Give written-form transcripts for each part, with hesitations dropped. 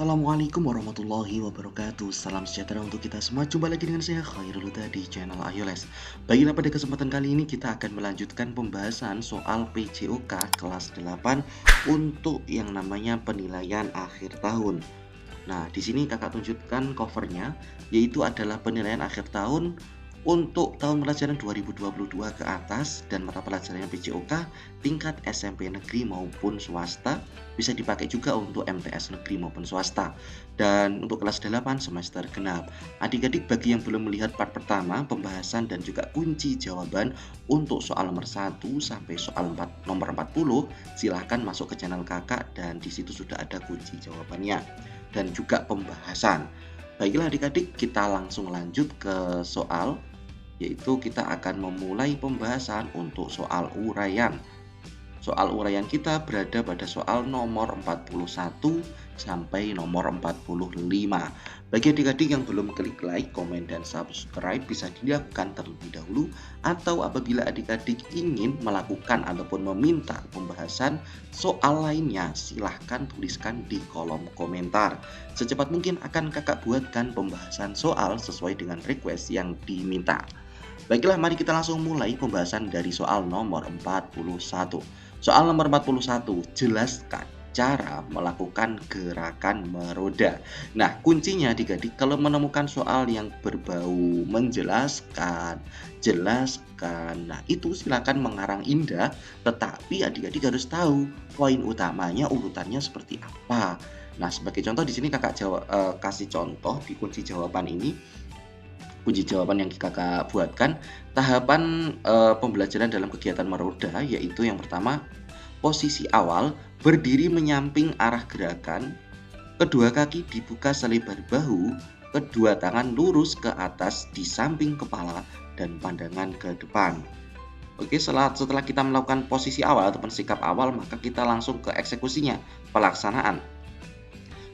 Assalamualaikum warahmatullahi wabarakatuh. Salam sejahtera untuk kita semua. Jumpa lagi dengan saya Khairul Huda di channel Ayoles. Baiklah, pada kesempatan kali ini kita akan melanjutkan pembahasan soal PJOK kelas 8 untuk yang namanya penilaian akhir tahun. Nah, di sini kakak tunjukkan covernya, yaitu adalah penilaian akhir tahun untuk tahun pelajaran 2022 ke atas dan mata pelajarannya PJOK tingkat SMP negeri maupun swasta, bisa dipakai juga untuk MTS negeri maupun swasta. Dan untuk kelas 8 semester genap. Adik-adik bagi yang belum melihat part pertama pembahasan dan juga kunci jawaban untuk soal nomor 1 sampai soal nomor 40, silahkan masuk ke channel kakak dan disitu sudah ada kunci jawabannya dan juga pembahasan. Baiklah adik-adik, kita langsung lanjut ke soal, yaitu kita akan memulai pembahasan untuk soal uraian. Soal uraian kita berada pada soal nomor 41 sampai nomor 45. Bagi adik-adik yang belum klik like, komen, dan subscribe bisa dilakukan terlebih dahulu, atau apabila adik-adik ingin melakukan ataupun meminta pembahasan soal lainnya, silahkan tuliskan di kolom komentar. Secepat mungkin akan kakak buatkan pembahasan soal sesuai dengan request yang diminta. Baiklah, mari kita langsung mulai pembahasan dari soal nomor 41. Soal nomor 41, jelaskan cara melakukan gerakan meroda. Nah, kuncinya adik-adik kalau menemukan soal yang berbau menjelaskan, jelaskan, nah itu silakan mengarang indah, tetapi adik-adik harus tahu poin utamanya urutannya seperti apa. Nah, sebagai contoh di sini kakak kasih contoh di kunci jawaban ini. Kunci jawaban yang kakak buatkan, tahapan pembelajaran dalam kegiatan meroda, yaitu yang pertama, posisi awal berdiri menyamping arah gerakan, kedua kaki dibuka selebar bahu, kedua tangan lurus ke atas di samping kepala, dan pandangan ke depan. Oke, setelah kita melakukan posisi awal ataupun sikap awal, maka kita langsung ke eksekusinya, pelaksanaan.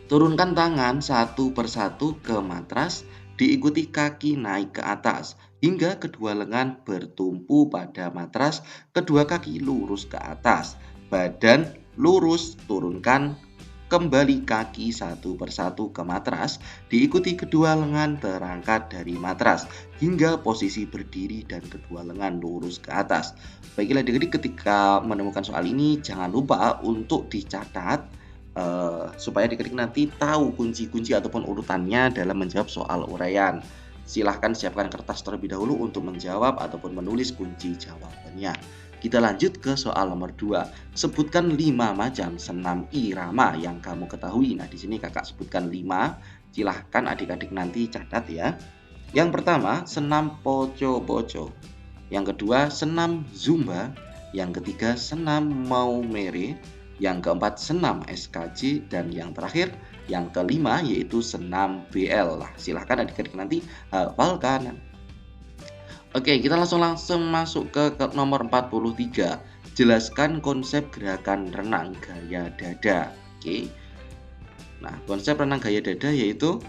Turunkan tangan satu persatu ke matras, diikuti kaki naik ke atas hingga kedua lengan bertumpu pada matras, kedua kaki lurus ke atas, badan lurus, turunkan kembali kaki satu persatu ke matras, diikuti kedua lengan terangkat dari matras hingga posisi berdiri dan kedua lengan lurus ke atas. Baiklah adik-adik, ketika menemukan soal ini jangan lupa untuk dicatat supaya adik-adik nanti tahu kunci-kunci ataupun urutannya dalam menjawab soal uraian. Silahkan siapkan kertas terlebih dahulu untuk menjawab ataupun menulis kunci jawabannya. Kita lanjut ke soal nomor 2. Sebutkan 5 macam senam irama yang kamu ketahui. Nah, di sini kakak sebutkan 5. Silahkan adik-adik nanti catat ya. Yang pertama, senam poco-poco. Yang kedua, senam zumba. Yang ketiga, senam maumere. Yang keempat, senam SKJ, dan yang terakhir, yang kelima, yaitu senam BL. Nah, silahkan adik-adik nanti hafalkan. Oke, kita langsung masuk ke nomor 43. Jelaskan konsep gerakan renang gaya dada. Oke. Nah, konsep renang gaya dada yaitu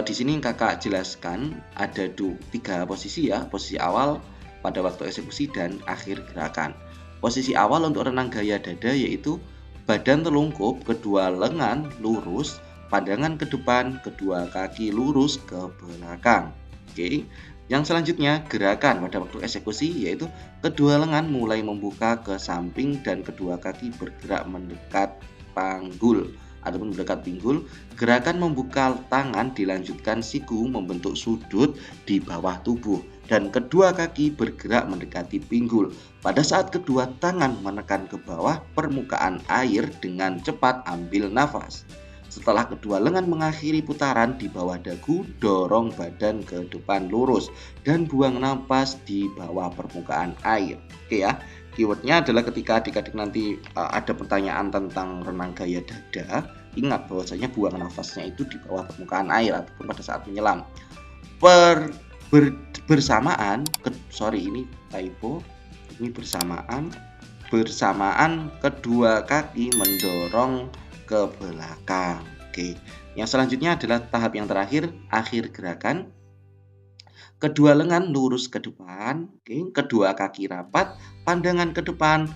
di sini kakak jelaskan ada 3 posisi ya. Posisi awal, pada waktu eksekusi, dan akhir gerakan. Posisi awal untuk renang gaya dada yaitu badan telungkup, kedua lengan lurus, pandangan ke depan, kedua kaki lurus ke belakang. Oke. Yang selanjutnya gerakan pada waktu eksekusi yaitu kedua lengan mulai membuka ke samping dan kedua kaki bergerak mendekat panggul ataupun mendekat pinggul. Gerakan membuka tangan dilanjutkan siku membentuk sudut di bawah tubuh dan kedua kaki bergerak mendekati pinggul. Pada saat kedua tangan menekan ke bawah permukaan air dengan cepat ambil nafas. Setelah kedua lengan mengakhiri putaran di bawah dagu, dorong badan ke depan lurus dan buang napas di bawah permukaan air. Oke ya, keywordnya adalah ketika adik-adik nanti ada pertanyaan tentang renang gaya dada, ingat bahwasanya buang nafasnya itu di bawah permukaan air ataupun pada saat menyelam. Bersamaan kedua kaki mendorong ke belakang. Oke. Yang selanjutnya adalah tahap yang terakhir, akhir gerakan. Kedua lengan lurus ke depan, oke. Kedua kaki rapat, pandangan ke depan,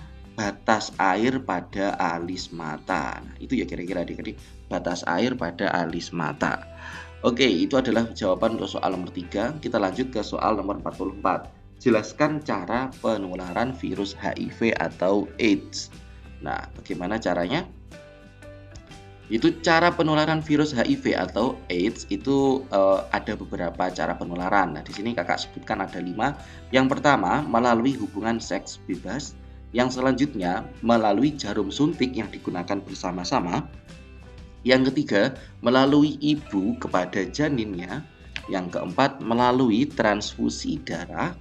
batas air pada alis mata. Nah, itu ya kira-kira adik-adik, batas air pada alis mata. Oke, itu adalah jawaban untuk soal nomor 3. Kita lanjut ke soal nomor 44. Jelaskan cara penularan virus HIV atau AIDS. Nah, bagaimana caranya? Itu cara penularan virus HIV atau AIDS itu ada beberapa cara penularan. Nah, di sini kakak sebutkan ada 5. Yang pertama, melalui hubungan seks bebas. Yang selanjutnya, melalui jarum suntik yang digunakan bersama-sama. Yang ketiga, melalui ibu kepada janinnya. Yang keempat, melalui transfusi darah.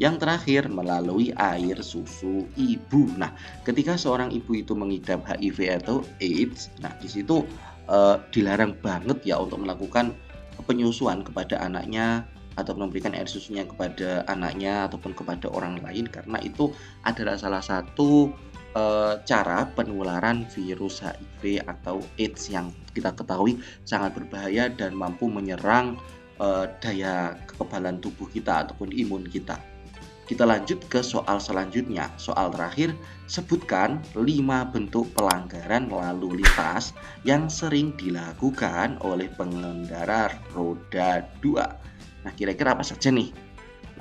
Yang terakhir, melalui air susu ibu. Nah, ketika seorang ibu itu mengidap HIV atau AIDS, nah di situ dilarang banget ya untuk melakukan penyusuan kepada anaknya atau memberikan air susunya kepada anaknya ataupun kepada orang lain, karena itu adalah salah satu cara penularan virus HIV atau AIDS yang kita ketahui sangat berbahaya dan mampu menyerang daya kekebalan tubuh kita ataupun imun kita. Kita lanjut ke soal selanjutnya. Soal terakhir, sebutkan 5 bentuk pelanggaran lalu lintas yang sering dilakukan oleh pengendara roda 2. Nah, kira-kira apa saja nih?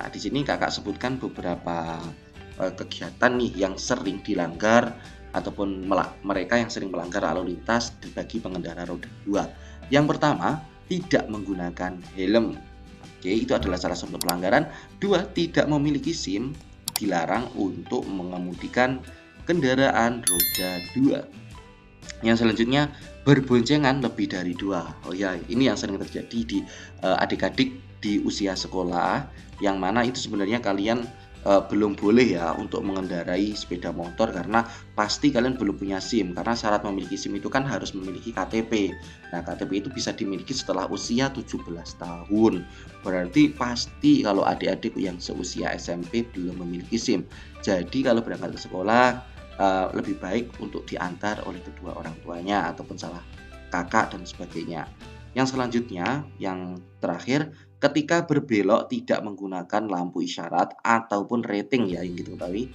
Nah, di sini kakak sebutkan beberapa kegiatan nih yang sering dilanggar ataupun mereka yang sering melanggar lalu lintas bagi pengendara roda 2. Yang pertama, tidak menggunakan helm. Oke, itu adalah salah satu pelanggaran. 2, tidak memiliki SIM, dilarang untuk mengemudikan kendaraan roda 2. Yang selanjutnya, berboncengan lebih dari 2. Oh ya, ini yang sering terjadi di adik-adik di usia sekolah, yang mana itu sebenarnya kalian belum boleh ya untuk mengendarai sepeda motor, karena pasti kalian belum punya SIM, karena syarat memiliki SIM itu kan harus memiliki KTP. Nah, KTP itu bisa dimiliki setelah usia 17 tahun. Berarti pasti kalau adik-adik yang seusia SMP belum memiliki SIM. Jadi kalau berangkat ke sekolah lebih baik untuk diantar oleh kedua orang tuanya ataupun salah kakak dan sebagainya. Yang selanjutnya, yang terakhir, ketika berbelok tidak menggunakan lampu isyarat ataupun rating ya yang kita ketahui.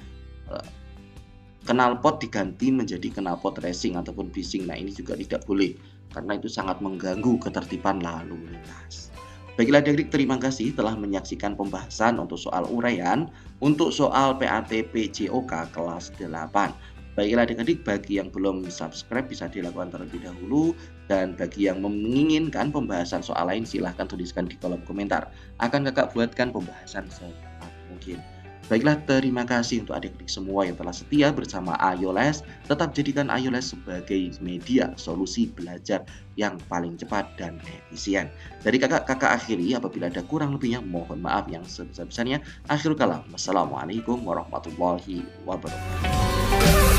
Knalpot diganti menjadi knalpot racing ataupun bising. Nah, ini juga tidak boleh karena itu sangat mengganggu ketertiban lalu lintas. Baiklah adik-adik, terima kasih telah menyaksikan pembahasan untuk soal uraian untuk soal PAT PJOK kelas 8. Baiklah adik-adik, bagi yang belum subscribe bisa dilakukan terlebih dahulu, dan bagi yang menginginkan pembahasan soal lain silahkan tuliskan di kolom komentar. Akan kakak buatkan pembahasan secepat mungkin. Baiklah, terima kasih untuk adik-adik semua yang telah setia bersama Ayoles. Tetap jadikan Ayoles sebagai media solusi belajar yang paling cepat dan efisien. Dari kakak akhiri, apabila ada kurang lebihnya mohon maaf yang sebesar-besarnya. Akhirul kalam, wassalamualaikum warahmatullahi wabarakatuh.